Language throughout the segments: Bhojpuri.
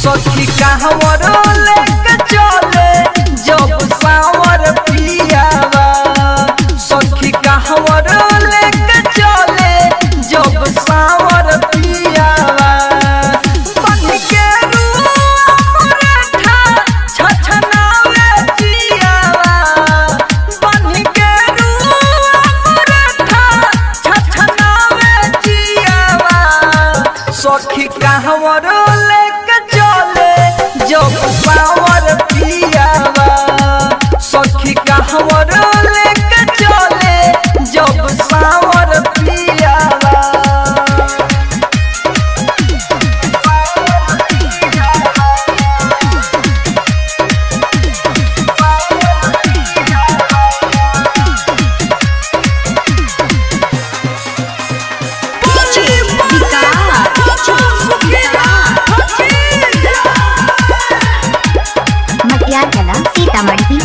सखी कहवर लेके चले जब सावर पियावा, सखी कहवर लेके चले जब सावर पियावा। बन के रूठा छछनावे जियावा, बन के रूठा छछनावे जियावा। सखी कहवर लेके चले जब सावर पियावा, सखी कहवर लेके चले जब सावर पियावा। सीतामढ़ी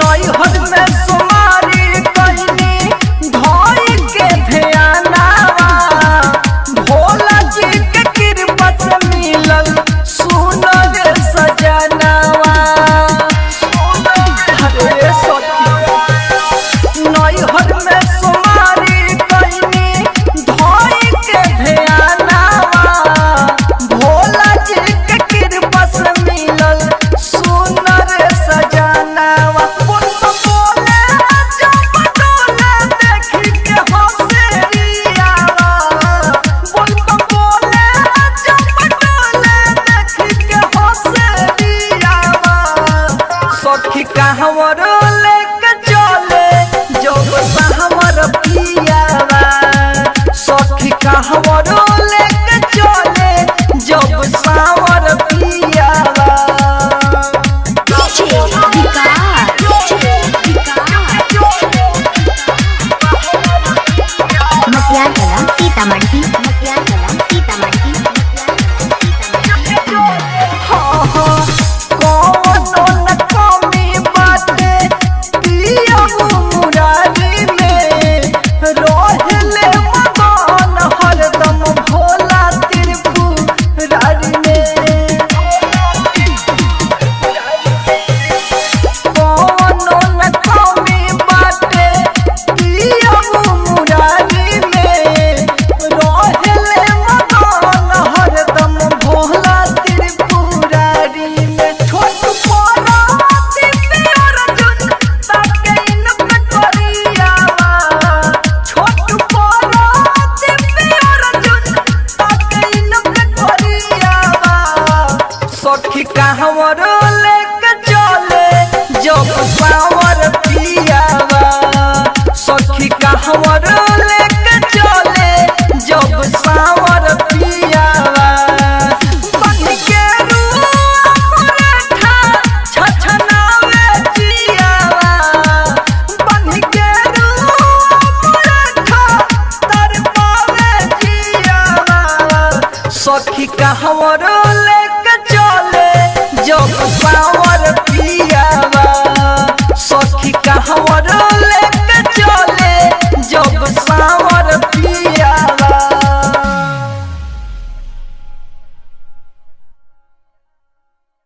नैहर में सुमारी कैनी धोई के ध्यानावा, भोला जी के कृपा से मिलल सुनर सजनावा। हरे सखी नैहर में सुमारी कैनी धोई के ध्यानावा, भोला जी के कृपा से मिलल सुनर सजनावा। सखी कहवर लेके चले जब सावर पियावा, सखी कहवर लेके चले जब सावर पियावा। सीतामढ़ी सखी कहवर लेके चले जब सावर